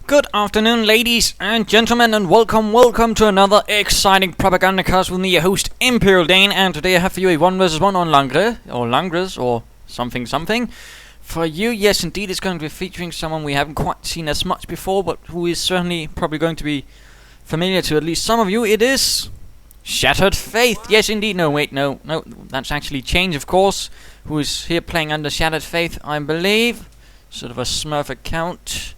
Good afternoon, ladies and gentlemen, and welcome to another exciting Propagandacast with me, your host, Imperial Dane, and today I have for you a 1 vs 1 on Langres, or something. For you, yes indeed, it's going to be featuring someone we haven't quite seen as much before, but who is certainly probably going to be familiar to at least some of you. It is ShatteredFaith. Yes indeed, no, that's actually Change, of course, who is here playing under ShatteredFaith, I believe. Sort of a Smurf account.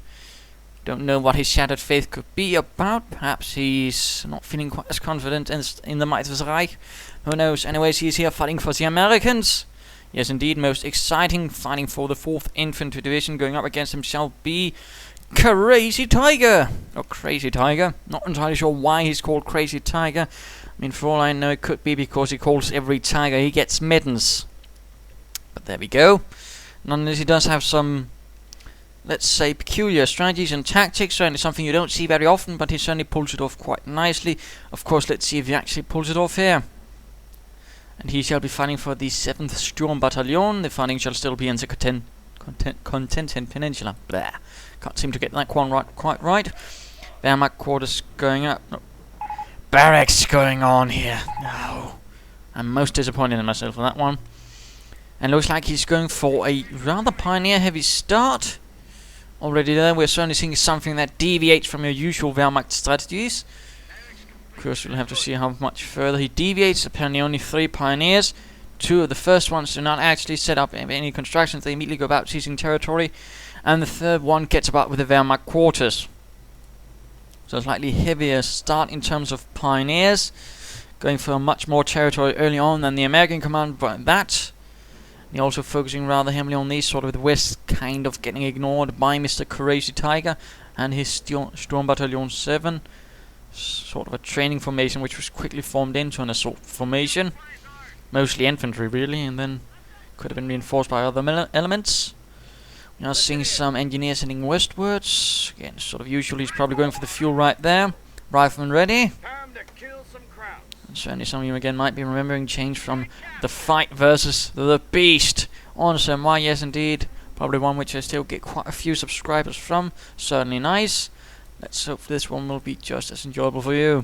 Don't know what his ShatteredFaith could be about. Perhaps he's not feeling quite as confident in the might of his Reich. Who knows? Anyways, he's here fighting for the Americans. Yes, indeed, most exciting. Fighting for the 4th Infantry Division. Going up against him shall be CrazyTiger. Or CrazyTiger. Not entirely sure why he's called CrazyTiger. I mean, for all I know, it could be because he calls every tiger he gets mittens. But there we go. Nonetheless, he does have some, let's say, peculiar strategies and tactics. Certainly something you don't see very often, but he certainly pulls it off quite nicely. Of course, let's see if he actually pulls it off here. And he shall be fighting for the 7th Sturm Battalion. The fighting shall still be in the Contented Peninsula. Blah. Can't seem to get that one quite right. Wehrmacht quarters going up. No. Barracks going on here. No. I'm most disappointed in myself for that one. And looks like he's going for a rather pioneer-heavy start. Already there, we're certainly seeing something that deviates from your usual Wehrmacht strategies. Of course, we'll have to see how much further he deviates. Apparently only 3 pioneers. 2 of the first ones do not actually set up any constructions. They immediately go about seizing territory. And the 3rd one gets about with the Wehrmacht quarters. So a slightly heavier start in terms of pioneers. Going for much more territory early on than the American command, but that. You're also focusing rather heavily on these, sort of the west, kind of getting ignored by Mr. CrazyTiger and his Sturm Battalion 7. Sort of a training formation which was quickly formed into an assault formation. Mostly infantry, really, and then could have been reinforced by other elements. We are seeing some engineers heading westwards. Again, sort of usually he's probably going for the fuel right there. Rifleman ready. And certainly some of you again might be remembering Change from the fight versus the Beast on Why, yes indeed. Probably one which I still get quite a few subscribers from. Certainly nice. Let's hope this one will be just as enjoyable for you.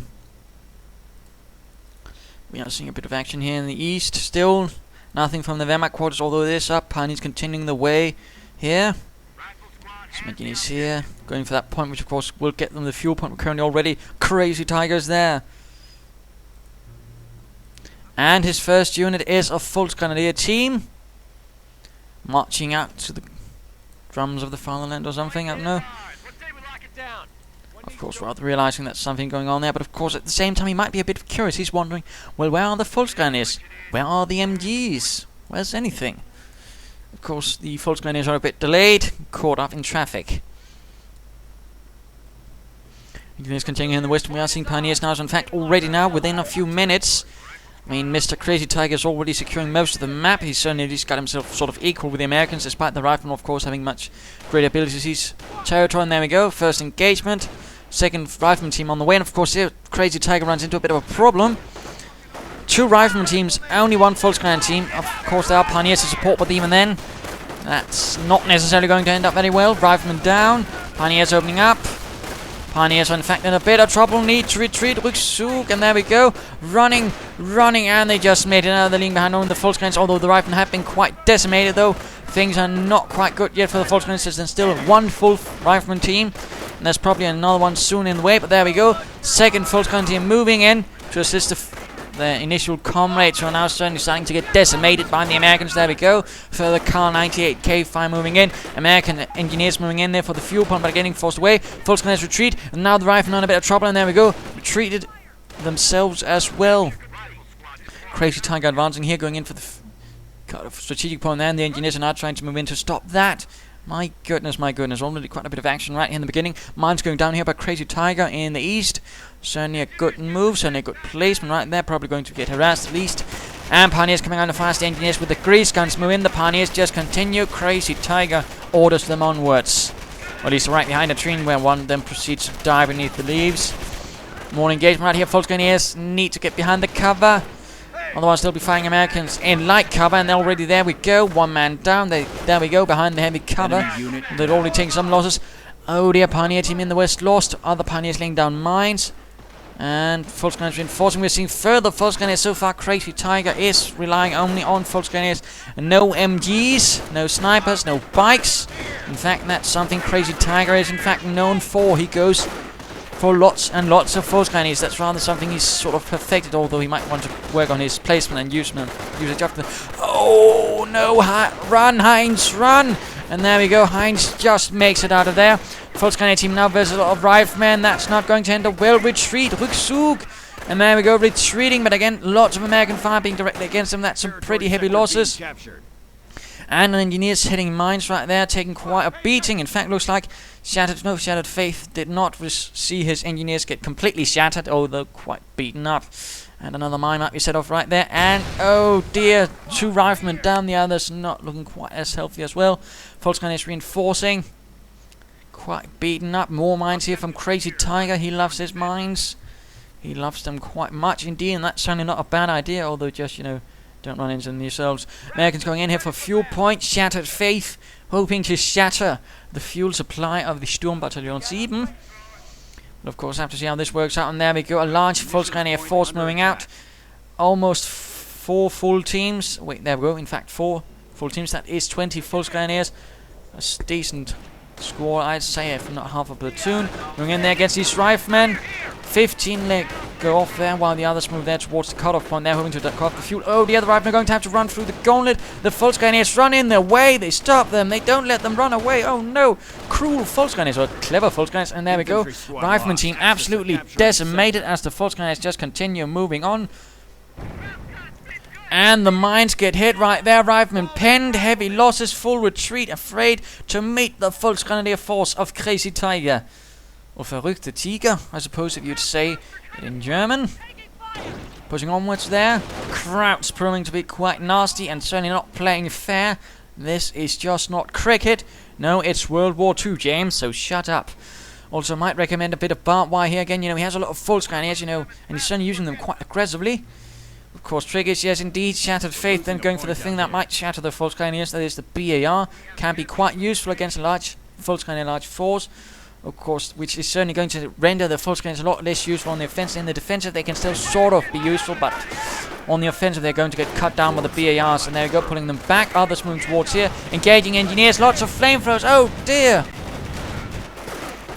We are seeing a bit of action here in the east still. Nothing from the Wehrmacht quarters, although it is up. Pioneers continuing the way here. Some engineers here. Going for that point, which of course will get them the fuel point. We're currently already CrazyTiger's there. And his first unit is a Volksgrenadier team. Marching out to the drums of the fatherland or something, I don't know. Of course, rather realizing that something going on there, but of course at the same time he might be a bit curious. He's wondering, well, where are the Volksgrenadiers? Where are the MGs? Where's anything? Of course, the Volksgrenadiers are a bit delayed, caught up in traffic. Engineers continuing in the west, and we are seeing pioneers now, so in fact already now, within a few minutes. I mean, Mr. CrazyTiger is already securing most of the map. He's certainly at least got himself sort of equal with the Americans, despite the riflemen, of course, having much greater ability to seize territory. And there we go, first engagement. 2nd rifleman team on the way, and of course here CrazyTiger runs into a bit of a problem. 2 rifleman teams, only 1 Volksgrenadier team. Of course there are pioneers to support, but even then, that's not necessarily going to end up very well. Rifleman down, pioneers opening up. Pioneers are in fact in a bit of trouble, need to retreat, Rückzug, and there we go. Running, and they just made it out of the league behind on the Volksgrenadiers, although the riflemen have been quite decimated though. Things are not quite good yet for the Volksgrenadiers. There's still 1 full rifleman team, and there's probably another one soon in the way, but there we go. 2nd Volksgrenadier team moving in to assist the initial comrades, who are now certainly starting to get decimated by the Americans. There we go. Further Car 98K fire moving in. American engineers moving in there for the fuel pump, but getting forced away. Volksgrenadiers retreat, and now the riflemen are in a bit of trouble, and there we go. Retreated themselves as well. CrazyTiger advancing here, going in for the kind of strategic point there, and the engineers are now trying to move in to stop that. My goodness, already quite a bit of action right here in the beginning. Mines going down here by CrazyTiger in the east. Certainly a good move, certainly a good placement right there. Probably going to get harassed at least. And pioneers coming on the fast. The engineers with the grease guns move in. The pioneers just continue. CrazyTiger orders them onwards. Or at least right behind a tree, where one then proceeds to dive beneath the leaves. More engagement right here. Volksgrenadiers need to get behind the cover. Otherwise they'll be firing Americans in light cover, and already there we go. 1 man down. There we go, behind the heavy cover. They'd already taken some losses. Oh dear, Pioneer team in the west lost. Other Pioneers laying down mines. And Volksgrenadiers reinforcing. We're seeing further Volksgrenadiers so far. CrazyTiger is relying only on Volksgrenadiers. No MGs, no snipers, no bikes. In fact, that's something CrazyTiger is in fact known for. He goes for lots and lots of Volksgrenadiers. That's rather something he's sort of perfected, although he might want to work on his placement and usage of them. Oh no, run Heinz, run! And there we go, Heinz just makes it out of there. Volksgrenadier team now versus a lot of riflemen. That's not going to end up well. Retreat, Rückzug. And there we go, retreating, but again, lots of American fire being directed against them. That's some pretty heavy losses. And engineers hitting mines right there, taking quite a beating. In fact, looks like ShatteredFaith did not see his engineers get completely shattered, although quite beaten up. And another mine might be set off right there. And oh dear, 2 riflemen down, the others not looking quite as healthy as well. Volksgrenadiers reinforcing. Quite beaten up. More mines here from CrazyTiger. He loves his mines. He loves them quite much indeed, and that's certainly not a bad idea, although just, don't run into them yourselves. Americans going in here for fuel point. ShatteredFaith hoping to shatter the fuel supply of the Sturm Battalion 7. But of course, have to see how this works out. And there we go, a large Volksgrenadier force moving out. Almost 4 full teams. Wait, there we go. In fact, 4 full teams. That is 20 Volksgrenadiers. A decent score, I'd say, if not half a platoon. Moving in there against these riflemen. 15 go off there, while the others move there towards the cutoff point. They're hoping to cut off the fuel. Oh, the other riflemen are going to have to run through the gauntlet. The Volksgrenadiers run in their way. They stop them. They don't let them run away. Oh no, cruel Volksgrenadiers, or clever Volksgrenadiers. And there we go. Rifleman team absolutely decimated as the Volksgrenadiers just continue moving on. And the mines get hit right there. Riflemen penned, heavy losses, full retreat, afraid to meet the Volksgrenadier force of CrazyTiger. Or verrückte Tiger, I suppose if you'd say it in German. Pushing onwards there. Crowds proving to be quite nasty and certainly not playing fair. This is just not cricket. No, it's World War II, James, so shut up. Also, might recommend a bit of barbed wire here again. He has a lot of Volksgrenadiers, and he's certainly using them quite aggressively. Of course, triggers, yes indeed. ShatteredFaith then going for the thing that might shatter the Volksgrenadiers. That is the BAR. Can be quite useful against a large Volksgrenadier large force. Of course, which is certainly going to render the Volksgrenadiers a lot less useful on the offensive. In the defensive, they can still sort of be useful, but on the offensive, they're going to get cut down by the BARs. And there we go, pulling them back. Others moving towards here. Engaging engineers. Lots of flamethrowers. Oh dear!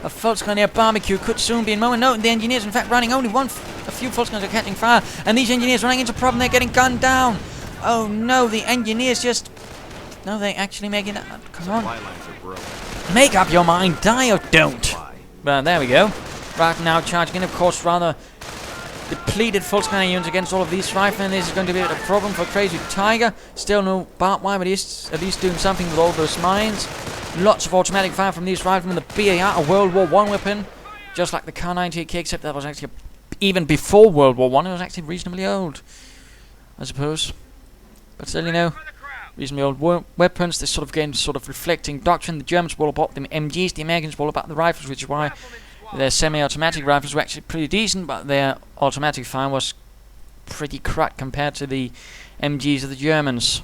A Volksgrenadier barbecue could soon be in moment. No, the engineers, in fact, running only a few Volksgrenadiers are catching fire. And these engineers running into a problem. They're getting gunned down. Oh no, the engineers just... No, they actually make it... Come on. Make up your mind, die or don't. But there we go. Right now charging in, of course, rather depleted Volksgrenadier units against all of these riflemen. This is going to be a problem for CrazyTiger. Still no barbed wire, but he's at least doing something with all those mines. Lots of automatic fire from these riflemen. The BAR, a World War I weapon. Just like the Kar-98K, except that was actually even before World War I. It was actually reasonably old, I suppose. But still, reasonably old weapons. This sort of game sort of reflecting doctrine. The Germans were all about the MGs, the Americans were all about the rifles, which is why their semi-automatic rifles were actually pretty decent, but their automatic fire was pretty crap compared to the MGs of the Germans.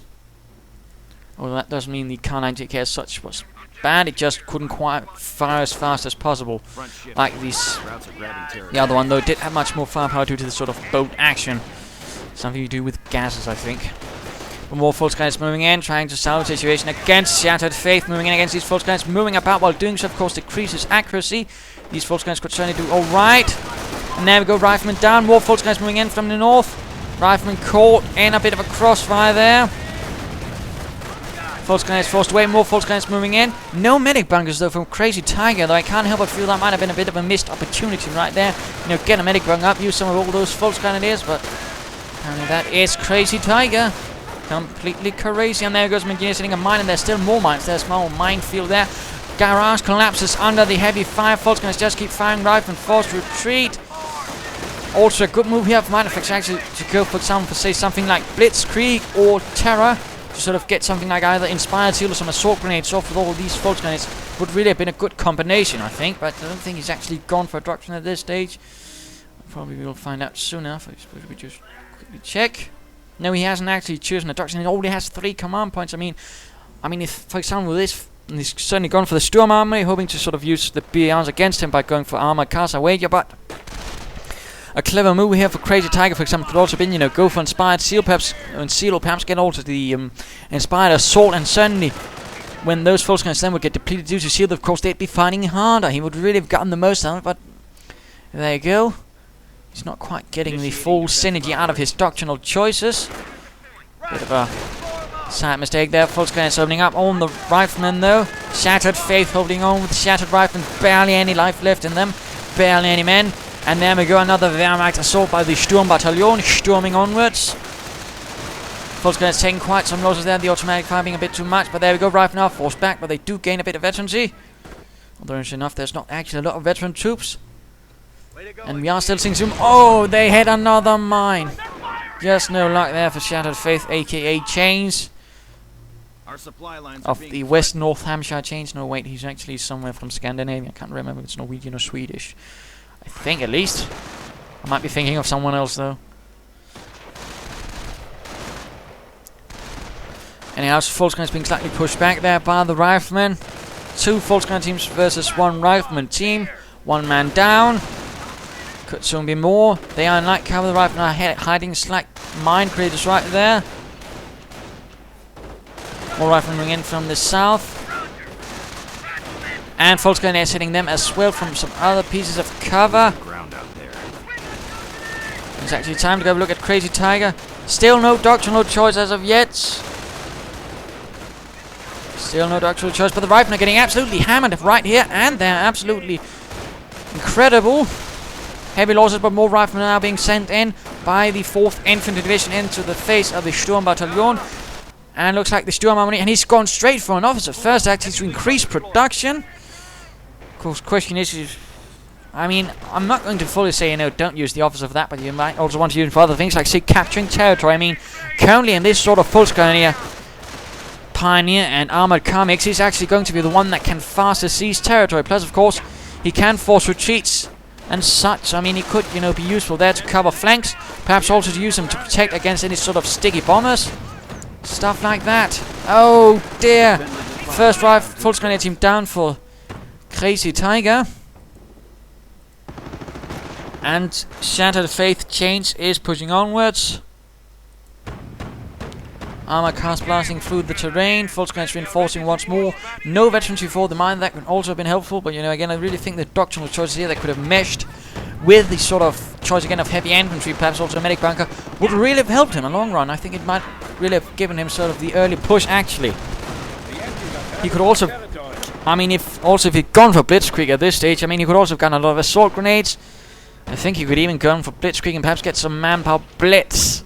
Although that doesn't mean the Kar-98K as such was bad, it just couldn't quite fire as fast as possible. Like these. The other one, though, did have much more firepower due to the sort of boat action. Something you do with gases, I think. More Volksgrenadiers moving in, trying to salvage the situation against ShatteredFaith, moving in against these Volksgrenadiers, moving about while doing so, of course, decreases accuracy. These Volksgrenadiers could certainly do alright. And there we go, riflemen down, more Volksgrenadiers moving in from the north. Riflemen caught in a bit of a crossfire there. Volksgrenadiers forced away, more Volksgrenadiers moving in. No medic bunkers though from CrazyTiger, though I can't help but feel that might have been a bit of a missed opportunity right there. Get a medic bunker up, use some of all those Volksgrenadiers, but apparently that is CrazyTiger. Completely crazy, and there goes engineers hitting a mine, and there's still more mines. There's a small minefield there. Garage collapses under the heavy fire. Volksgrenadiers just keep firing rifle and forced retreat. Also a good move here for Mineflex actually to go for say something like Blitzkrieg or Terror, to sort of get something like either Inspired Seal or some assault grenades off with all of these Volksgrenadiers. Would really have been a good combination, I think, but I don't think he's actually gone for a doctrine at this stage. Probably we'll find out soon enough. I suppose we just quickly check. No, he hasn't actually chosen a doctrine. He only has 3 command points. I mean, if, for example, with this And he's certainly gone for the Sturm Army, hoping to sort of use the BARs against him by going for armored cars, I wager, but a clever move here for CrazyTiger, for example, could also been, you know, go for inspired seal perhaps, and seal or perhaps get also the inspired assault, and certainly when those full screens then would get depleted due to shield, of course they'd be fighting harder. He would really have gotten the most out of it, but there you go. He's not quite getting the full synergy out of his doctrinal choices. Bit of a side mistake there. Full screens opening up on the riflemen though. ShatteredFaith holding on with Shattered Riflemen. Barely any life left in them. Barely any men. And there we go, another Wehrmacht assault by the Sturm Battalion, storming onwards. Full screens taking quite some losses there. The automatic fire being a bit too much, but there we go. Rifle now forced back, but they do gain a bit of veterancy. Although, interesting enough, there's not actually a lot of veteran troops. And we are still seeing some. Oh, they hit another mine. Just no luck there for ShatteredFaith, aka Chains. Our supply lines Of the West North Hampshire Chains. No, wait, he's actually somewhere from Scandinavia. I can't remember if it's Norwegian or Swedish. I think at least. I might be thinking of someone else though. Anyhow, full screen is being slightly pushed back there by the riflemen. 2 full screen teams versus 1 rifleman team. 1 man down. Could soon be more. They are in light cover. The riflemen are hiding slack mine creators right there. More riflemen coming in from the south. And full screen is hitting them as well from some other pieces of cover. It's actually time to go have a look at CrazyTiger. Still no doctrinal choice as of yet. Still no doctrinal choice, but the riflemen are getting absolutely hammered right here, and they're absolutely incredible. Heavy losses, but more riflemen are now being sent in by the 4th Infantry Division into the face of the Sturm Battalion. And looks like the Sturm Army, and he's gone straight for an officer first, actually, to increase production. Of course, question is, I mean, I'm not going to fully say, you know, don't use the officer for that, but you might also want to use it for other things, like, say, capturing territory. I mean, currently in this sort of full scale here, Pioneer and Armored Car mix, he's actually going to be the one that can faster seize territory. Plus, of course, he can force retreats and such. I mean, he could, you know, be useful there to cover flanks. Perhaps also to use them to protect against any sort of sticky bombers. Stuff like that. Oh, dear. First full screen team down for CrazyTiger. And ShatteredFaith Chains is pushing onwards. Armor cars blasting through the terrain. Full screen reinforcing once more. No veterancy for the mine. That could also have been helpful. But, you know, again, I really think the doctrinal choices here that could have meshed with the sort of choice again of heavy infantry, perhaps also a medic bunker, would really have helped him in the long run. I think it might really have given him sort of the early push, actually. He could also, I mean, if he'd gone for Blitzkrieg at this stage, I mean, he could also have gotten a lot of assault grenades. I think he could even go for Blitzkrieg and perhaps get some manpower blitz.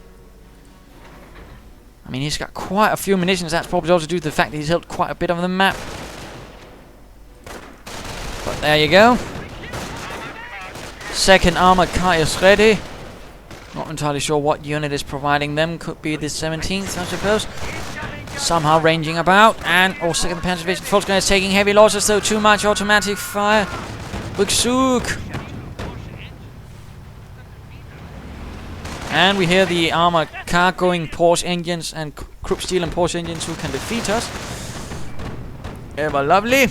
I mean, he's got quite a few munitions. That's probably also due to the fact that he's held quite a bit of the map. But there you go. Second armored car is ready. Not entirely sure what unit is providing them. Could be the 17th, I suppose. Somehow ranging about. And also second Panzer Division. Full screen is taking heavy losses, though. Too much automatic fire. Buxuk. And we hear the armored car going Porsche engines and Krupp Steel and Porsche engines who can defeat us. Ever lovely.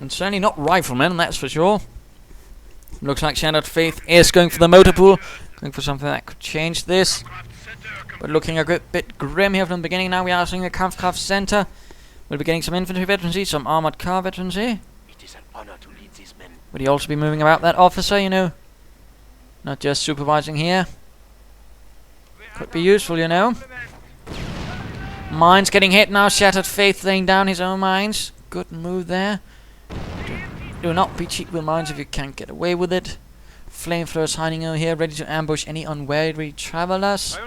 And certainly not riflemen, that's for sure. Looks like ShatteredFaith is going for the motor pool. Going for something that could change this. But looking a bit grim here from the beginning. Now we are seeing the Kampfkraft Center. We'll be getting some infantry veterancy, some armored car veterancy. It is an honor to lead these men. Would he also be moving about that officer, you know? Not just supervising here. Could be useful, you know. Mines getting hit now. ShatteredFaith laying down his own mines. Good move there. Do not be cheap with mines if you can't get away with it. Flamethrowers hiding over here, ready to ambush any unwary travelers.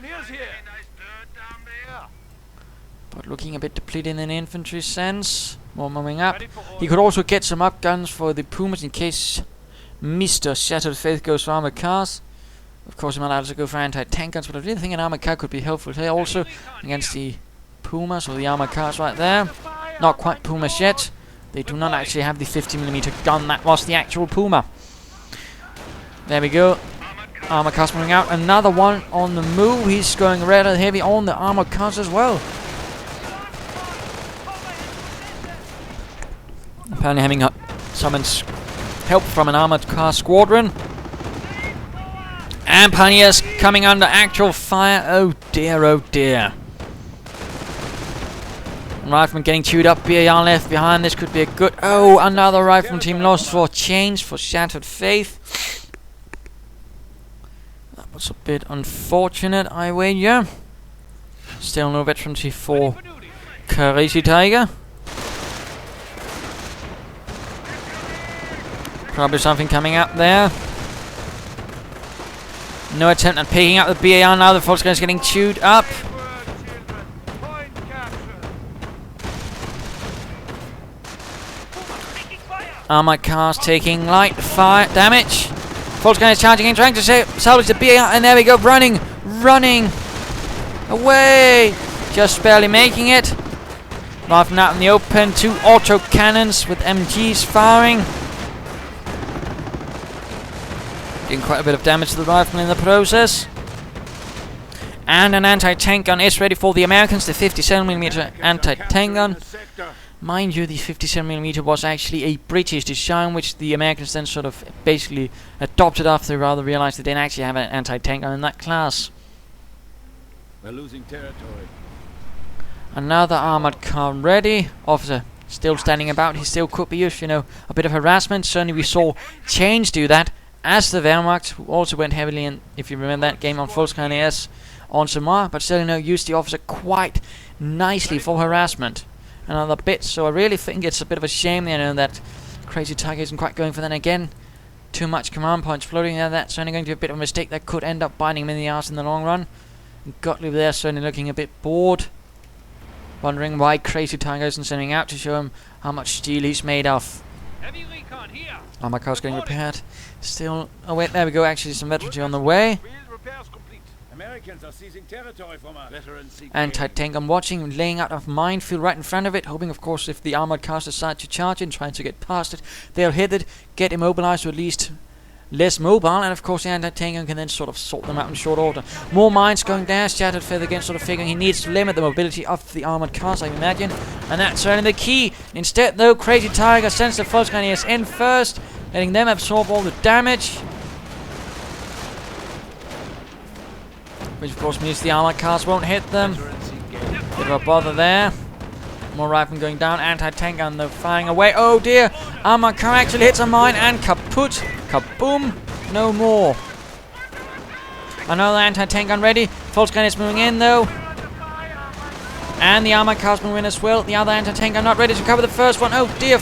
But looking a bit depleted in the infantry sense. More moving up. He could also get some up guns for the Pumas in case Mr. ShatteredFaith goes for armored cars. Of course, he might also go for anti-tank guns, but I really think an armored car could be helpful here also against the Pumas or the armored cars right there. Not quite Pumas yet. They do not actually have the 50mm gun. That was the actual Puma. There we go. Armored cars moving out. Another one on the move. He's going rather heavy on the armored cars as well. Apparently having summons help from an armored car squadron. And Pioneers coming under actual fire. Oh dear, oh dear. Rifleman getting chewed up. BAR left behind. This could be a good... Oh, another rifleman team lost for change for Shattered Faith. That was a bit unfortunate, I wager. Still no veterancy for CrazyTiger. Probably something coming up there. No attempt at picking up the BAR now. The Volkswagen is getting chewed up. Armored cars taking light fire damage. Volkswagen is charging in, trying to salvage the BAR, and there we go, running away, just barely making it. Rifling out in the open, 2 auto cannons with MGs firing, doing quite a bit of damage to the rifle in the process. And an anti-tank gun is ready for the Americans, the 57mm anti-tank gun. Mind you, the 57mm was actually a British design, which the Americans then sort of basically adopted after they rather realized they didn't actually have an anti-tank gun in that class. We're losing territory. Another armored car ready. Officer still standing about. He still could be used, you know, a bit of harassment. Certainly we saw Change do that, as the Wehrmacht, who also went heavily in, if you remember that game on Volkswagen AS, on Samar, but still, you know, used the officer quite nicely for harassment and other bits. So I really think it's a bit of a shame, you know, that CrazyTiger isn't quite going for that again. Too much command points floating there. That's certainly going to be a bit of a mistake that could end up biting him in the arse in the long run. Gottlieb there certainly looking a bit bored, wondering why CrazyTiger isn't sending out to show him how much steel he's made of. Heavy recon here. Oh, my car's getting repaired. Still, oh wait, there we go. Actually, some veterancy on the way. Repairs complete. Americans are seizing territory from us. Anti-tank I'm watching, laying out a minefield right in front of it, hoping of course if the armored cars decide to charge in, trying to get past it, they'll hit it, get immobilized, or at least less mobile, and of course the anti-tank can then sort of sort them out in short order. More mines going down. ShatteredFaith again sort of figuring he needs to limit the mobility of the armored cars, I imagine, and that's certainly the key. Instead though, CrazyTiger sends the Volkswagen in first, letting them absorb all the damage, which of course means the armored cars won't hit them. Bit of a bother there. More riflemen going down. Anti-tank gun though firing away. Oh dear! Armored car actually hits a mine and kaput! Kaboom! No more. Another anti-tank gun ready. Volkswagen is moving in though. And the armored car's moving in as well. The other anti-tank gun not ready to cover the first one. Oh dear!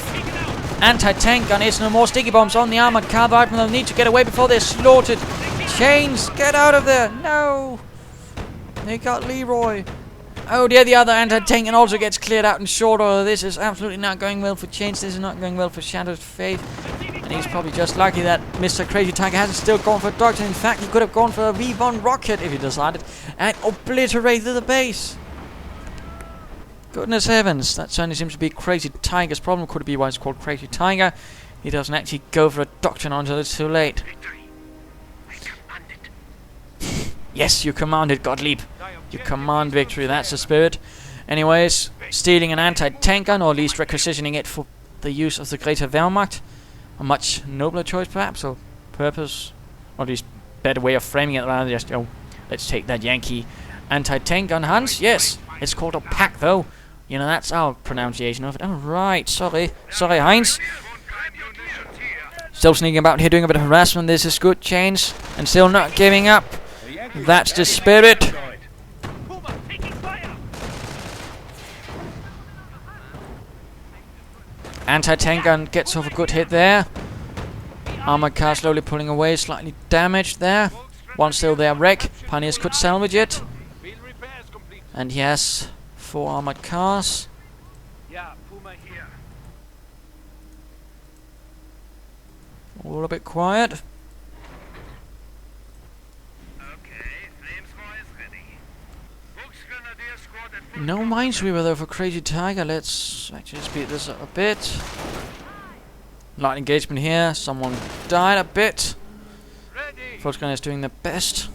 Anti-tank gun is no more. Sticky bombs on the armored car. The riflemen will need to get away before they're slaughtered. Chains! Get out of there! No! They got Leroy. Oh dear, the other anti-tank and also gets cleared out in short order. This is absolutely not going well for Change. This is not going well for ShatteredFaith. And he's probably just lucky that Mr. CrazyTiger hasn't still gone for a Doctor. In fact, he could have gone for a V1 rocket if he decided and obliterated the base. Goodness heavens, that certainly seems to be CrazyTiger's problem. Could it be why it's called CrazyTiger? He doesn't actually go for a Doctrine until it's too late. Yes, you commanded, Gottlieb. You command victory, that's the spirit. Anyways, stealing an anti-tank gun, or at least requisitioning it for the use of the greater Wehrmacht. A much nobler choice, perhaps, or purpose, or at least better way of framing it rather than just, oh, let's take that Yankee anti-tank gun, Hans. Yes, it's called a pack, though. You know, that's our pronunciation of it. Oh, right, sorry, Heinz. Still sneaking about here, doing a bit of harassment. This is good, Chains, and still not giving up. That's the spirit. Anti-tank gun gets off a good hit there. Armored car slowly pulling away, slightly damaged there. One still there, wreck. Pioneers could salvage it. And he has 4 armored cars. All a bit quiet. No minesweeper though for CrazyTiger. Let's actually speed this up a bit. Light engagement here. Someone died a bit. Volkswagen is doing their best.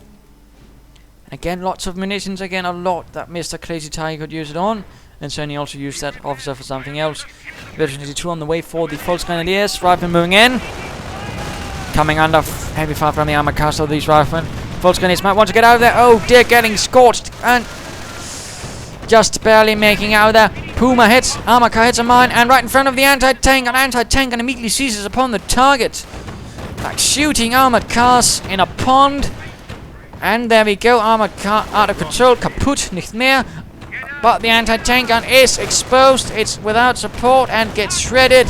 And again, lots of munitions. Again, a lot that Mr. CrazyTiger could use it on. and certainly also use that officer for something else. Veteran 82 on the way for the Volksgrenadiers. Riflemen moving in. Coming under heavy fire from the armored cars of these riflemen. Volksgrenadiers might want to get out of there. Oh dear, getting scorched and just barely making out there. Puma hits, armored car hits a mine, and right in front of the anti-tank. An anti-tank and immediately seizes upon the target. Like shooting armored cars in a pond. And there we go, armored car out of control, kaputt, nicht mehr. But the anti-tank gun is exposed, it's without support and gets shredded.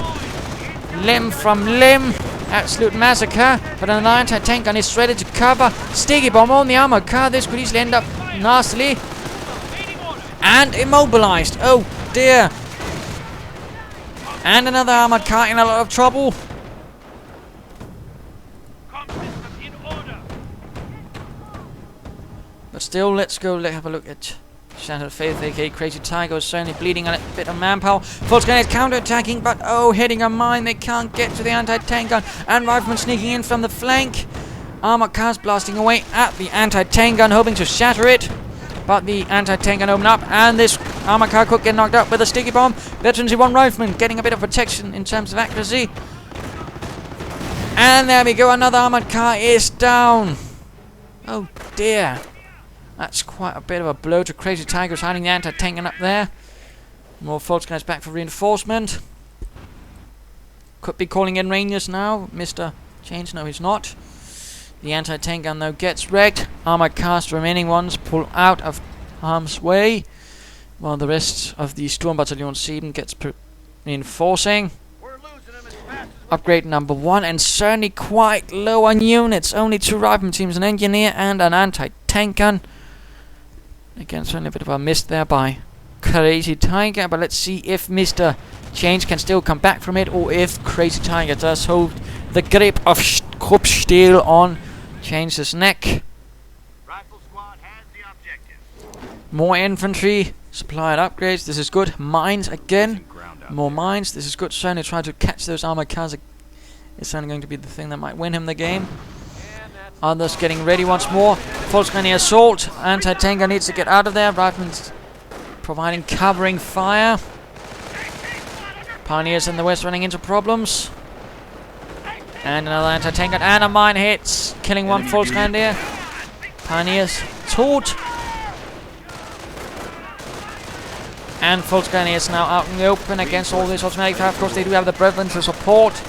Limb from limb, absolute massacre. But another anti-tank gun is shredded to cover. Sticky bomb on the armored car, this could easily end up nastily. And immobilized, oh dear. And another armored car in a lot of trouble. But still, let's go have a look at ShatteredFaith, aka CrazyTiger, is certainly bleeding a bit of manpower. Volksgrenadiers counterattacking, but oh, hitting a mine, they can't get to the anti-tank gun. And riflemen sneaking in from the flank. Armored cars blasting away at the anti-tank gun, hoping to shatter it. But the anti-tank gun open up, and this armored car could get knocked out with a sticky bomb. Veteran 1 rifleman getting a bit of protection in terms of accuracy. And there we go, another armored car is down. Oh dear. That's quite a bit of a blow to CrazyTiger, hiding the anti-tank gun up there. More Volksgrenadiers back for reinforcement. Could be calling in Rangers now. Mr. Chains, no he's not. The anti-tank gun though gets wrecked. Armored cars, remaining ones, pull out of harm's way. While the rest of the Sturm Battalion 7 gets reinforcing. Upgrade number 1, and certainly quite low on units. Only 2 rifleman teams, an engineer and an anti-tank gun. Again, certainly a bit of a miss there by CrazyTiger, but let's see if Mr. Change can still come back from it, or if CrazyTiger does hold the grip of Kruppsteel on Change's neck. Rifle squad has the objective. More infantry, supplied upgrades, this is good. Mines again, more mines, this is good. Certainly try to catch those armored cars. It's certainly going to be the thing that might win him the game. Others getting ready once more. Volksgrenadier assault. Anti-tank gun needs to get out of there. Riflemen providing covering fire. Pioneers in the west running into problems. And another anti-tank gun and a mine hits, killing one Volksgrenadier. Pioneers taught. And Volksgrenadiers now out in the open against all this automatic fire. Of course, they do have the Brethren to support.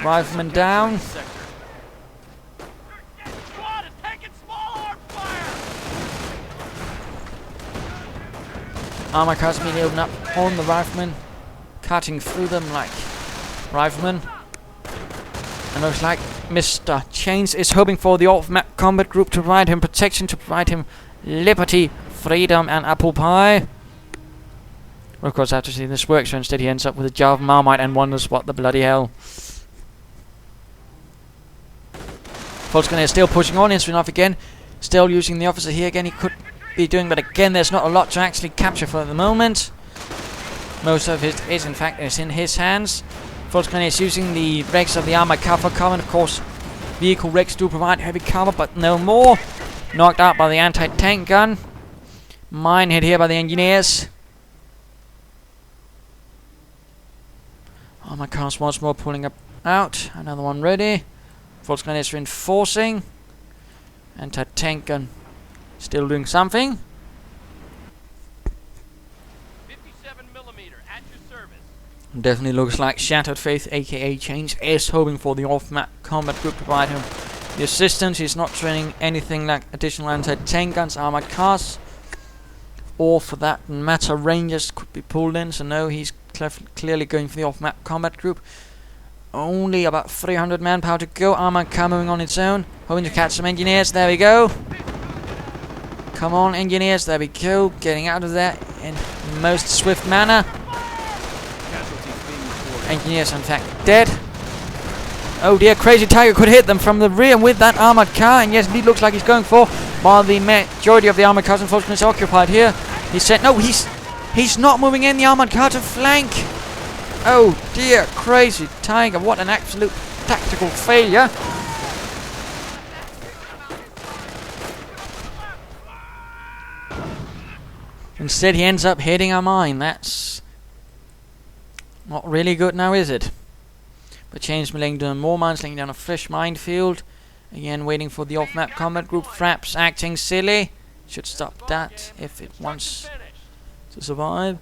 Rifleman down. Armor cars immediately open up on the riflemen, cutting through them like riflemen. And looks like Mr. Chains is hoping for the off-map combat group to provide him protection, to provide him liberty, freedom, and apple pie. Well, of course, after seeing this work, so instead he ends up with a jar of Marmite and wonders what the bloody hell. Volksgrenadier still pushing on, answering off again. Still using the officer here again, he could be doing, but again, there's not a lot to actually capture for the moment. Most of it is, in fact, in his hands. Volksgrenadier is using the wrecks of the armored car for cover, and of course, vehicle wrecks do provide heavy cover, but no more. Knocked out by the anti-tank gun. Mine hit here by the engineers. Armored cars once more pulling up out. Another one ready. Volksgrenadiers reinforcing. Anti-tank gun still doing something. 57mm at your service. Definitely looks like ShatteredFaith, aka Change, is hoping for the off-map combat group to provide him the assistance. He's not training anything like additional anti-tank guns, armored cars, or for that matter, Rangers could be pulled in. So no, he's clearly going for the off-map combat group. Only about 300 manpower to go. Armored car moving on its own, hoping to catch some engineers. There we go. Come on, engineers. There we go. Getting out of there in most swift manner. Engineers, in fact, dead. Oh dear, CrazyTiger could hit them from the rear with that armored car, and yes, indeed looks like he's going for. While the majority of the armored cars, unfortunately, is occupied here. He said, no, he's not moving in the armored car to flank. Oh dear, CrazyTiger, what an absolute tactical failure. Instead, he ends up hitting a mine. That's not really good now, is it? But James laying down more mines, laying down a fresh minefield. Again, waiting for the off-map combat group. Fraps acting silly. Should stop that if it wants to survive.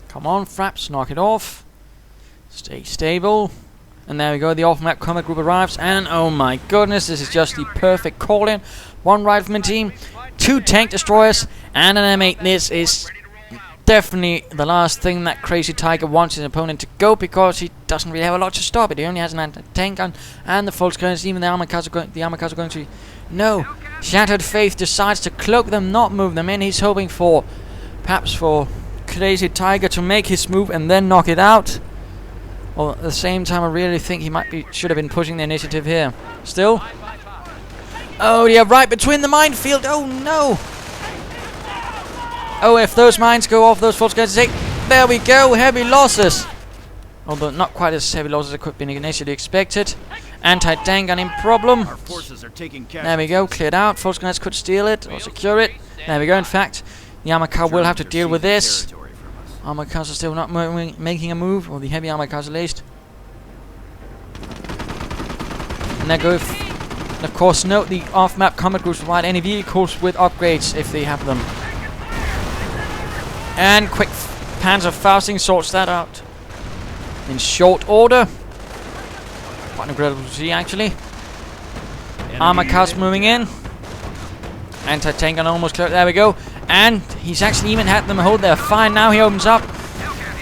Come on, Fraps, knock it off. Stay stable. And there we go, the off-map combat group arrives. And oh my goodness, this is just the perfect call-in. 1 rifleman team, 2 tank destroyers, and an M8. This is definitely the last thing that CrazyTiger wants his opponent to go, because he doesn't really have a lot to stop it. He only has an anti-tank gun and the full skirmishes. Even the armor cars are going to... No! ShatteredFaith decides to cloak them, not move them in. He's hoping for... perhaps for... CrazyTiger to make his move and then knock it out. Well, at the same time, I really think he should have been pushing the initiative here. Still. Oh, yeah, right between the minefield. Oh, no. Oh, if those mines go off, those forts going to take... There we go, heavy losses. Although not quite as heavy losses as could have been initially expected. Anti-tank gun in problem. Our forces are taking There we go, cleared out. Force gunners could steal it or secure it. There we go, in fact. The armor car will have to deal with this. Armor cars are still not making a move, or the heavy armor cars at least. And there go. And of course, note the off-map combat groups provide any vehicles with upgrades if they have them. And quick Panzerfausting sorts that out in short order. Quite incredible to see, actually. Armor cars moving in. Anti-tank gun almost clear. There we go. And he's actually even had them hold their fine. Now he opens up.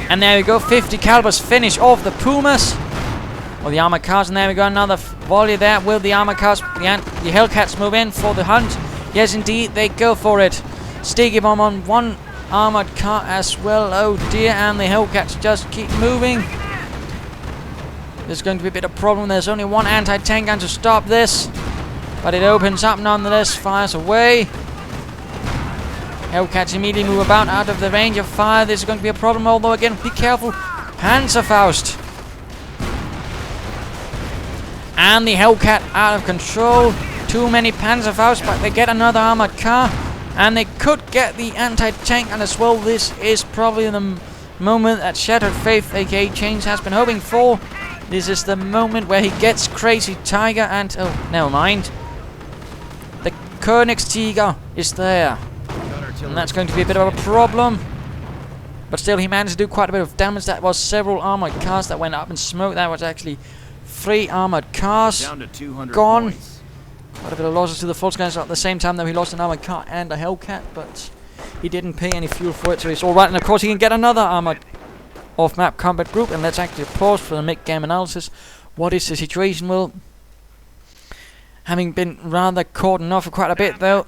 And there we go. 50 calibers finish off the Pumas. Or the armor cars. And there we go. Another volley there. Will the armor cars, the Hellcats move in for the hunt? Yes, indeed. They go for it. Sticky bomb on one armored car as well. Oh dear. And the Hellcats just keep moving. There's going to be a bit of problem. There's only one anti-tank gun to stop this. But it opens up nonetheless. Fires away. Hellcats immediately move about out of the range of fire. This is going to be a problem, although again, be careful. Panzerfaust. And the Hellcat out of control. Too many Panzerfaust, but they get another armored car. And they could get the anti-tank gun as well. This is probably the moment that ShatteredFaith, aka Chains, has been hoping for. This is the moment where he gets CrazyTiger and... oh, never mind. The Königstiger is there. And that's going to be a bit of a problem. But still, he managed to do quite a bit of damage. That was several armored cars that went up in smoke. That was actually 3 armored cars down to 200 gone. points. Quite a bit of losses to the full guys at the same time, though he lost an armored car and a Hellcat. But he didn't pay any fuel for it, so he's alright. And of course, he can get another armored off-map combat group. And let's actually pause for the mid-game analysis. What is the situation? Well, having been rather caught off for quite a bit, though,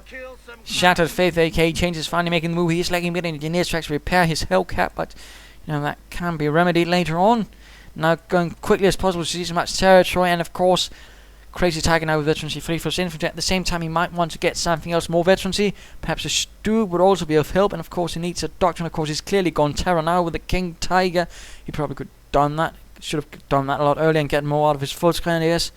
ShatteredFaith, aka Change, is finally making the move. He's lagging a bit in engineers to actually repair his Hellcat, but you know that can be remedied later on. Now going quickly as possible to seize as much territory, and of course CrazyTiger now with veterancy 3 for his infantry. At the same time, he might want to get something else more veterancy. Perhaps a Stu would also be of help, and of course he needs a doctrine. Of course he's clearly gone Terror now with the King Tiger. He probably could have done that. Should have done that a lot earlier and get more out of his full screen, yes.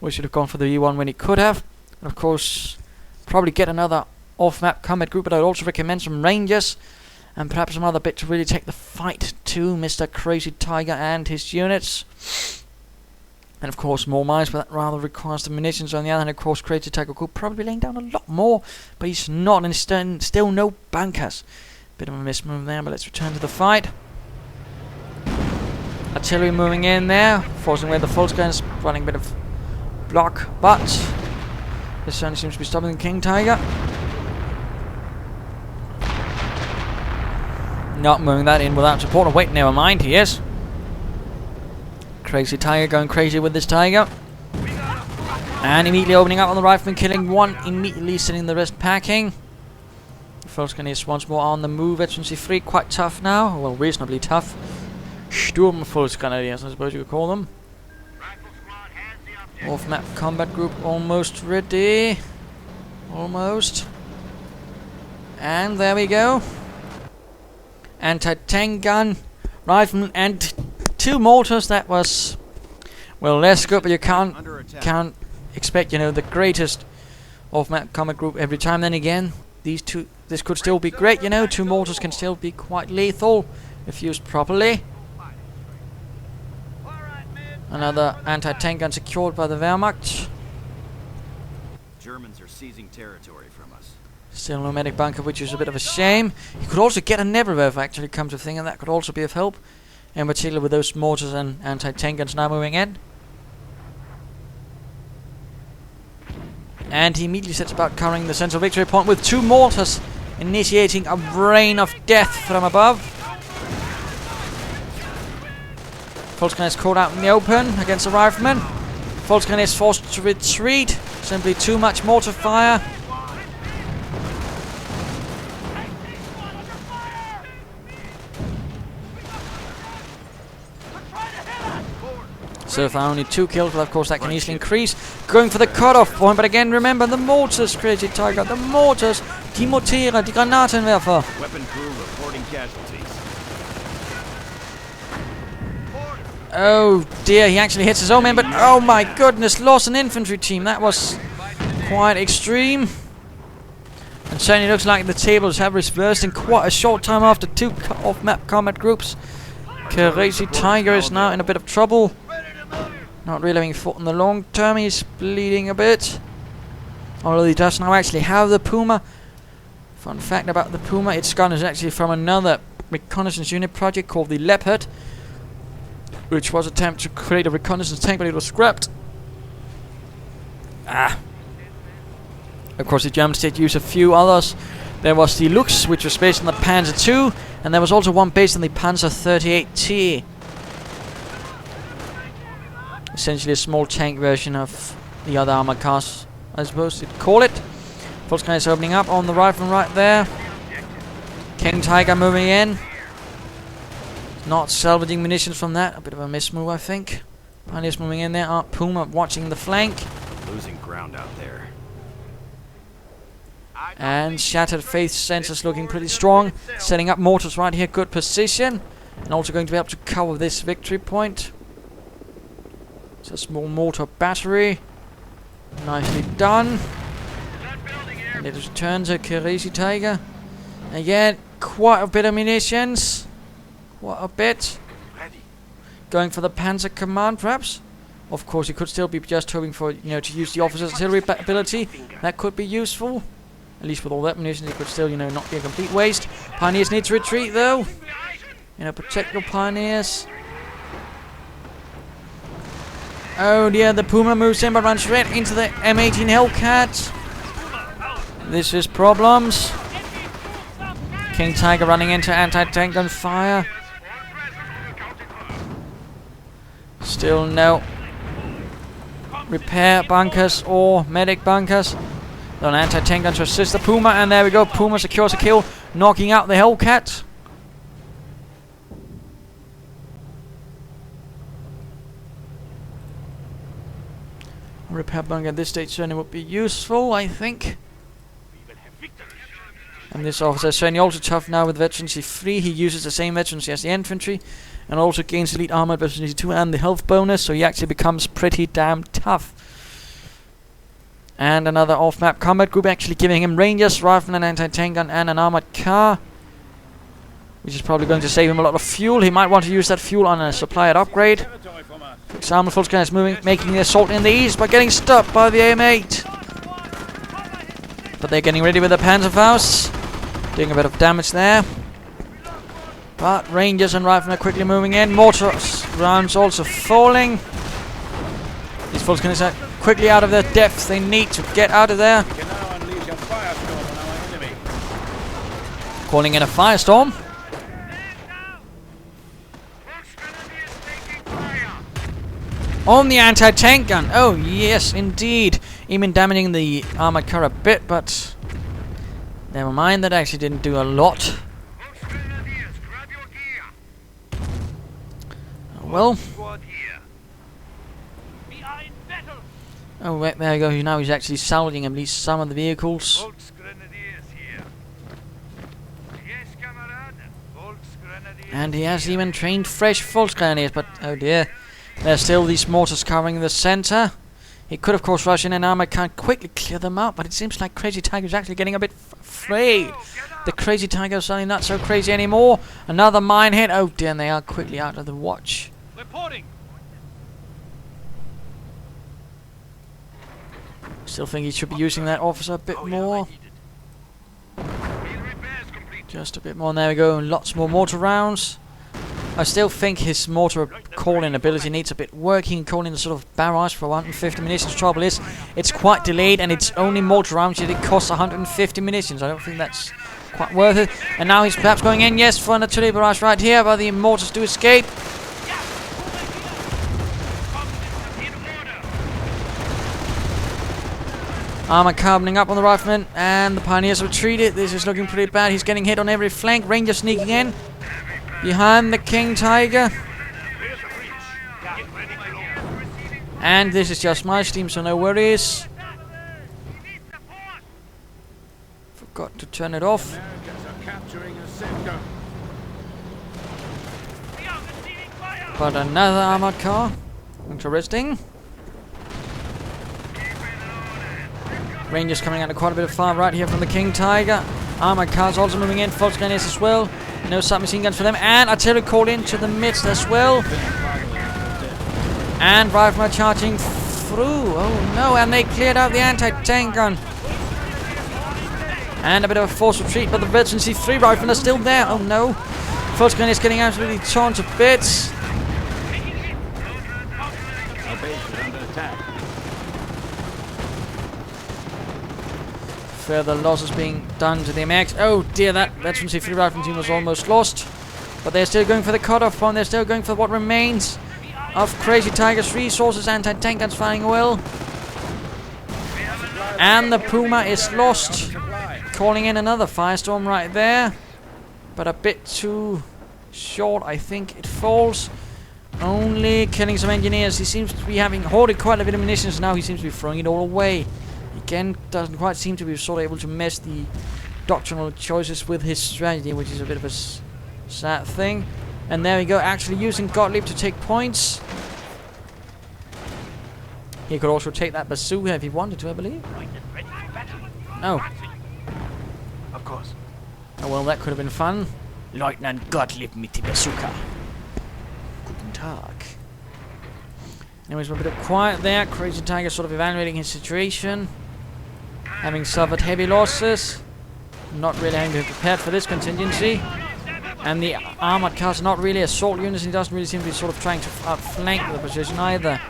We should have gone for the E1 when he could have. And of course, probably get another off-map combat group, but I'd also recommend some Rangers and perhaps some other bit to really take the fight to Mr. CrazyTiger and his units. And of course more mines, but that rather requires the munitions. On the other hand, of course, CrazyTiger could probably be laying down a lot more, but he's not, and still no bunkers. Bit of a mismove there, but let's return to the fight. Artillery moving in there, forcing away the full guns, running a bit of block, but this certainly seems to be stopping the King Tiger. Not moving that in without support. Oh, wait, never mind, he is. CrazyTiger going crazy with this Tiger. And immediately opening up on the rifleman, killing one, immediately sending the rest packing. The first gun is once more on the move. Veterancy 3, quite tough now. Well, reasonably tough. Sturm Brigade, I suppose you could call them. Off-map combat group almost ready. Almost. And there we go. anti-tank gun, rifleman, and 2 mortars. That was, well, less good, but you can't expect, you know, the greatest off-map combat group every time. Then again, this could still be great, you know. 2 mortars can still be quite lethal if used properly. Another anti-tank gun secured by the Wehrmacht. Germans are seizing territory from us. Still no medic bunker, which is a bit of a shame. You could also get a Neverwolf, actually, come to think, and that could also be of help. In particular with those mortars and anti-tank guns now moving in. And he immediately sets about covering the central victory point with 2 mortars, initiating a rain of death from above. Volkswagen is caught out in the open against the rifleman. Volkswagen is forced to retreat. Simply too much mortar fire. So far only 2 kills, but of course that can easily increase. Going for the cutoff point, but again remember the mortars, CrazyTiger, the mortars, die Mortiere, die Granatenwerfer. Weapon crew reporting casualties. Oh dear, he actually hits his own man, but oh my goodness, lost an infantry team. That was quite extreme. And certainly looks like the tables have reversed in quite a short time after 2 off-map combat groups. CrazyTiger is now in a bit of trouble. Not really having fought in the long term, he's bleeding a bit. Although he does now actually have the Puma. Fun fact about the Puma, its gun is actually from another reconnaissance unit project called the Leopard, which was an attempt to create a reconnaissance tank, but it was scrapped. Of course, the Germans did use a few others. There was the Lux, which was based on the Panzer II, and there was also one based on the Panzer 38T. Essentially a small tank version of the other armored cars, I suppose you'd call it. Volkswagen is opening up on the rifleman right there. CrazyTiger moving in. Not salvaging munitions from that. A bit of a mismove, I think. Pioneers moving in there. Puma watching the flank. Losing ground out there. And ShatteredFaith sensors looking pretty strong. Setting up mortars right here. Good position. And also going to be able to cover this victory point. It's a small mortar battery. Nicely done. And it returns to CrazyTiger. Again, quite a bit of munitions. Quite a bit. Going for the Panzer Command, perhaps. Of course, he could still be just hoping for, you know, to use the officer's artillery ability. That could be useful. At least with all that munition, it could still, you know, not be a complete waste. Pioneers need to retreat, though. You know, protect your pioneers. Oh dear, the Puma moves in but runs straight into the M18 Hellcat. This is problems. CrazyTiger running into anti-tank gun fire. Still no repair bunkers or medic bunkers. An anti-tank gun to assist the Puma, and there we go. Puma secures a kill, knocking out the Hellcat. A repair bunker at this stage certainly would be useful, I think. And this officer is certainly also tough now with veterancy 3. He uses the same veterancy as the infantry, and also gains elite armored veterancy 2 and the health bonus, so he actually becomes pretty damn tough. And another off-map combat group actually giving him rangers, rifleman, anti-tank gun, and an armored car, which is probably going to save him a lot of fuel. He might want to use that fuel on a supplied upgrade. For example, Volkswagen is making the assault in the east by getting stopped by the M8. But they're getting ready with the Panzerfausts, doing a bit of damage there. But Rangers and Riflemen are quickly moving in. Mortar rounds also falling. These Volkswagen are quickly out of their depth. They need to get out of there. We can now unleash a firestorm on our enemy. Calling in a firestorm. On the anti-tank gun. Oh yes, indeed. Even damaging the armored car a bit, but never mind. That actually didn't do a lot. Well. Oh, wait, there you go. Now he's actually salvaging at least some of the vehicles. And he has even trained fresh Volksgrenadiers, but oh dear. There's still these mortars covering the center. He could of course rush in and armor can't quickly clear them out, but it seems like CrazyTiger is actually getting a bit afraid. The CrazyTiger is suddenly not so crazy anymore. Another mine hit. Oh dear, and they are quickly out of the watch. Reporting. Still think he should be using that officer a bit more. Just a bit more, and there we go, and lots more mortar rounds. I still think his mortar call-in ability needs a bit work. He can call in a sort of barrage for 150 munitions. Trouble is, it's quite delayed, and it's only mortar rounds, yet it costs 150 munitions. I don't think that's quite worth it. And now he's perhaps going in, yes, for an artillery barrage right here, but the mortars do escape. Armor carboning up on the riflemen, and the pioneers retreated. This is looking pretty bad. He's getting hit on every flank. Rangers sneaking in behind the King Tiger. And this is just my steam, so no worries. Forgot to turn it off. Americans are capturing a sector. But another armored car. Interesting. Rangers coming out to quite a bit of fire right here from the King Tiger. Armored cars also moving in. Volksgrenadiers as well. No submachine guns for them. And artillery called into the midst as well. And riflemen charging through. Oh no, and they cleared out the anti-tank gun. And a bit of a forced retreat, but the Veteran C3 riflemen are still there. Oh no. Volksgrenadiers getting absolutely torn to bits. Our base is under attack. Further losses being done to the MX. Oh dear, that Veteran C3 rifle team was almost lost. But they're still going for the cutoff point. They're still going for what remains of CrazyTiger's resources. Anti-tank guns firing well. And the Puma is lost. Calling in another firestorm right there. But a bit too short, I think it falls. Only killing some engineers. He seems to be having hoarded quite a bit of munitions. Now he seems to be throwing it all away. Again, doesn't quite seem to be sort of able to mesh the doctrinal choices with his strategy, which is a bit of a sad thing. And there we go, actually using Gottlieb to take points. He could also take that bazooka if he wanted to, I believe. No. Of course. Oh well, that could have been fun. Lieutenant Gottlieb mit die Bazooka. Guten Tag. Anyways, we're a bit of quiet there. CrazyTiger sort of evaluating his situation. Having suffered heavy losses. Not really having been prepared for this contingency. And the armored cars are not really assault units. He doesn't really seem to be sort of trying to outflank the position either.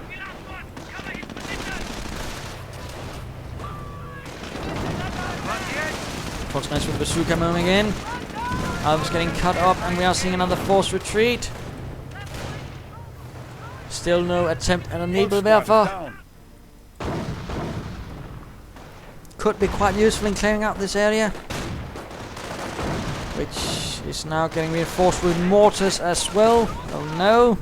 Volksgrenadiers with bazooka moving in. Others getting cut up, and we are seeing another forced retreat. Still no attempt at a Nebelwerfer. Could be quite useful in clearing out this area, which is now getting reinforced with mortars as well. Oh no.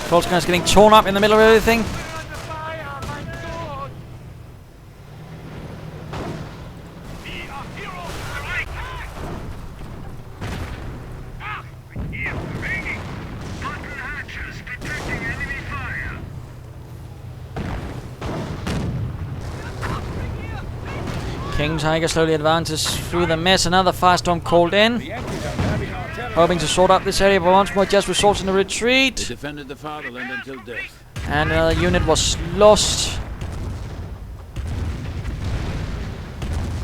Volksgrenadiers getting torn up in the middle of everything. King Tiger slowly advances through the mess. Another firestorm called in. Hoping to sort out this area, but once more just resorts in the retreat. They defended the fatherland until death. And another unit was lost.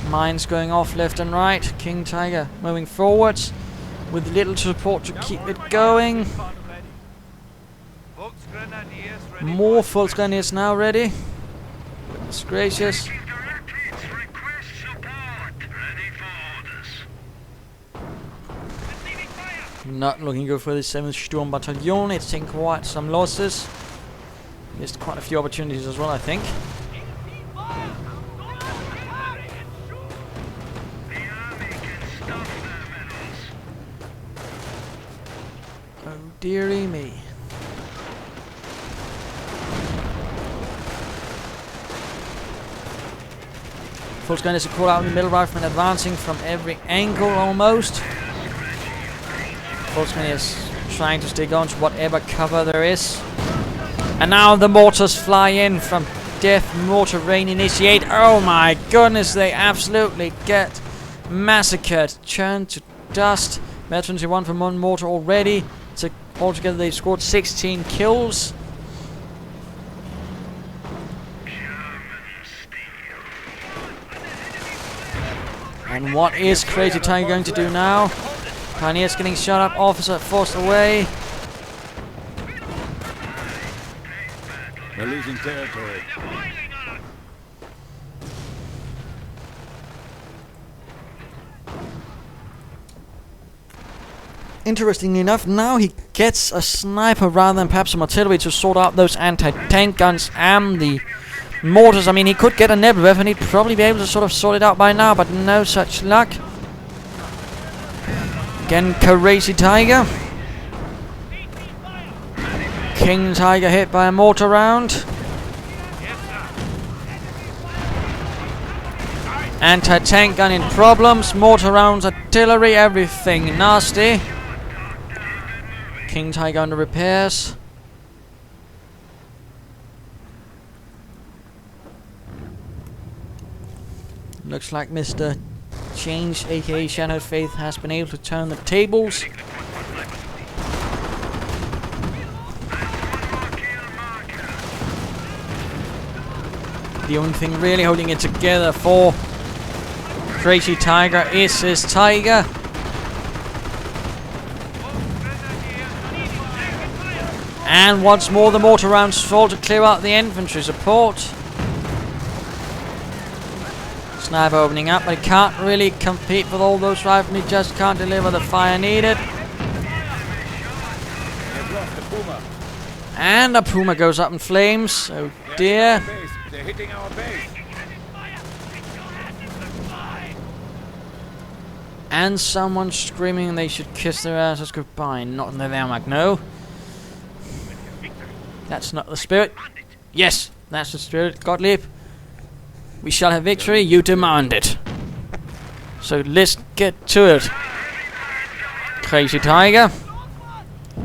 Mines going off left and right. King Tiger moving forwards with little support to keep it going. More Volksgrenadiers now ready. Goodness gracious. Not looking good for the 7th Sturm Battalion. It's taken quite some losses. Missed quite a few opportunities as well, I think. Oh dearie me. Full Skirmishes is called out in the middle, riflemen advancing from every angle almost. Full Skirmishes is trying to stick on to whatever cover there is. And now the mortars fly in from death. Mortar rain initiate. Oh my goodness, they absolutely get massacred. Churned to dust. Veterans who won from one mortar already. So altogether they've scored 16 kills. And what is CrazyTiger going to do now? Pioneers getting shot up. Officer forced away. They're losing territory. Interestingly enough, now he gets a sniper rather than perhaps some artillery to sort out those anti-tank guns and the mortars. I mean, he could get a Nebelwerfer and he'd probably be able to sort of sort it out by now, but no such luck. Again, CrazyTiger. King Tiger hit by a mortar round. Anti-tank gun in problems. Mortar rounds, artillery, everything nasty. King Tiger under repairs. Looks like Mr. Change, aka ShatteredFaith, has been able to turn the tables. The only thing really holding it together for CrazyTiger is his Tiger. And once more the mortar rounds fall to clear out the infantry support. Sniper opening up, but he can't really compete with all those riflemen. He just can't deliver the fire needed. And the Puma goes up in flames. Oh dear. They're hitting our base. And someone screaming they should kiss their asses goodbye. Not in the Wehrmacht, no. That's not the spirit. Yes, that's the spirit. Gottlieb, we shall have victory. You demand it. So let's get to it. CrazyTiger.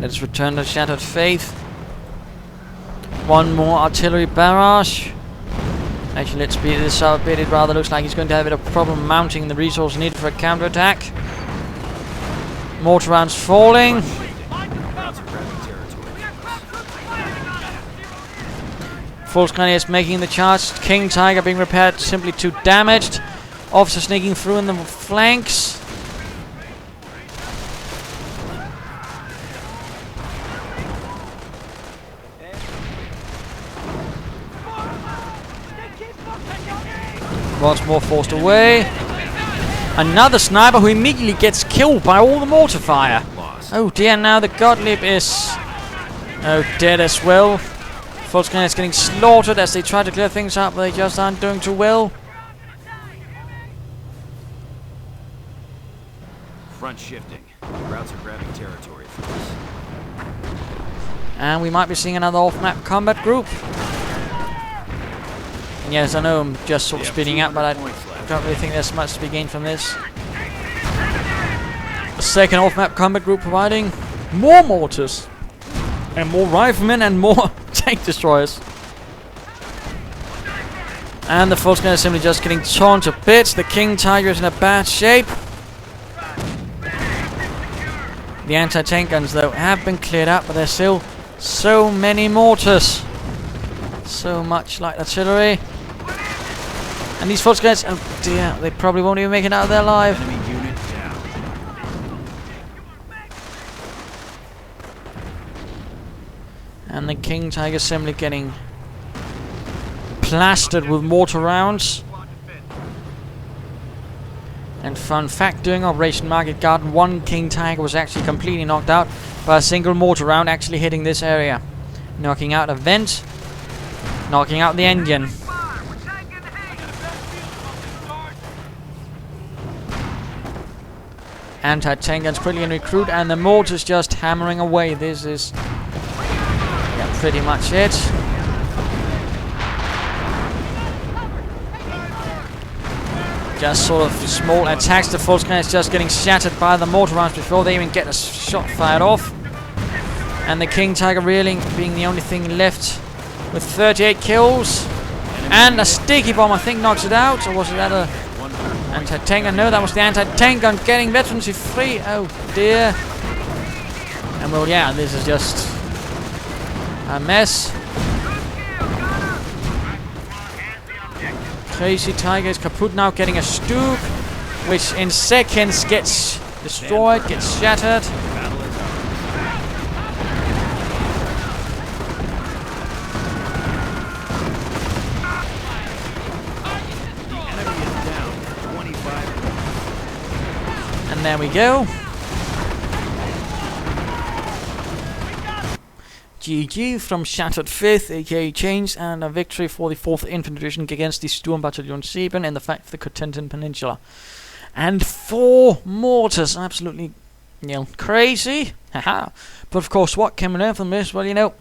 Let's return to ShatteredFaith. One more artillery barrage. Actually, let's speed this up a bit. It rather looks like he's going to have a bit of problem mounting the resource needed for a counterattack. Mortar rounds falling. Full Skirmishes making the charge. King Tiger being repaired, simply too damaged. Officer sneaking through in the flanks. Once more forced away. Another sniper who immediately gets killed by all the mortar fire. Oh dear, now the Gottlieb is dead as well. Full Skirmishes getting slaughtered as they try to clear things up, but they just aren't doing too well. Front shifting. Routes are grabbing territory for us. And we might be seeing another off-map combat group. Yes, I know I'm just sort of speeding up, but I don't really think there's much to be gained from this. A second off-map combat group providing more mortars, and more riflemen, and more tank destroyers. And the Full Skirmishes simply just getting torn to bits. The King Tiger is in a bad shape. The anti-tank guns, though, have been cleared up, but there's still so many mortars. So much light artillery. And these Full Skirmishes, oh dear, they probably won't even make it out of there alive. Enemy unit down. And the King Tiger simply getting plastered with mortar rounds. And fun fact, during Operation Market Garden, one King Tiger was actually completely knocked out by a single mortar round actually hitting this area. Knocking out a vent, knocking out the engine. Anti-tank guns quickly in recruit, and the mortars just hammering away. This is pretty much it. Just sort of small attacks. The Volkskrone is just getting shattered by the mortar rounds before they even get a shot fired off. And the King Tiger really being the only thing left with 38 kills. And a sticky bomb, I think, knocks it out. Or was it that a anti-tank gun? No, that was the anti-tank gun getting veterancy free. Oh dear. And well, yeah, this is just a mess. CrazyTiger is kaput now, getting a Stuk, which in seconds gets destroyed, gets shattered. And there we go. GG from ShatteredFaith, aka Chains, and a victory for the 4th Infantry Division against the Sturm Battalion 7 in the fight for the Cotentin Peninsula. And 4 mortars, absolutely, crazy. Haha. But of course, what can we learn from this? Well,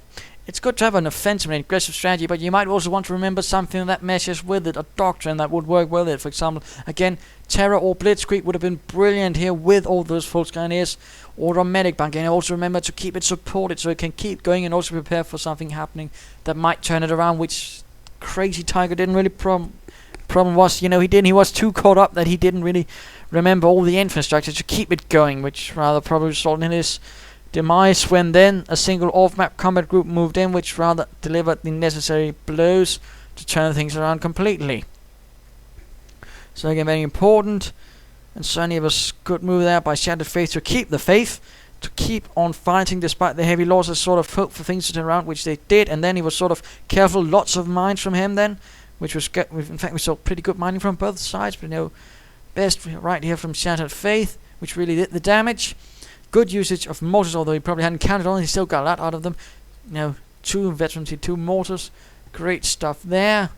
it's good to have an offensive and aggressive strategy, but you might also want to remember something that meshes with it, a doctrine that would work with it. For example, again, Terror or Blitzkrieg would have been brilliant here with all those Volkskrone, or a medic bank. And also remember to keep it supported so it can keep going, and also prepare for something happening that might turn it around, which CrazyTiger didn't really problem was, he was too caught up that he didn't really remember all the infrastructure to keep it going, which rather probably resulted in his demise when then a single off-map combat group moved in, which rather delivered the necessary blows to turn things around completely. So again, very important, and certainly it was a good move there by ShatteredFaith to keep the faith, to keep on fighting despite the heavy losses, sort of hope for things to turn around, which they did, and then he was sort of careful, lots of mines from him then, which was good. In fact, we saw pretty good mining from both sides, but best right here from ShatteredFaith, which really did the damage. Good usage of mortars, although he probably hadn't counted on. He still got a lot out of them. 2 veterancy, 2 mortars. Great stuff there.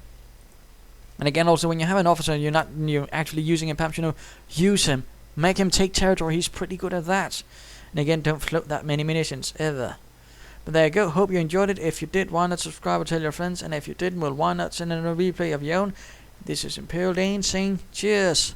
And again, also when you have an officer and you're actually using him, perhaps use him. Make him take territory. He's pretty good at that. And again, don't float that many munitions ever. But there you go. Hope you enjoyed it. If you did, why not subscribe or tell your friends? And if you didn't, well, why not send in a replay of your own? This is Imperial Dane saying cheers.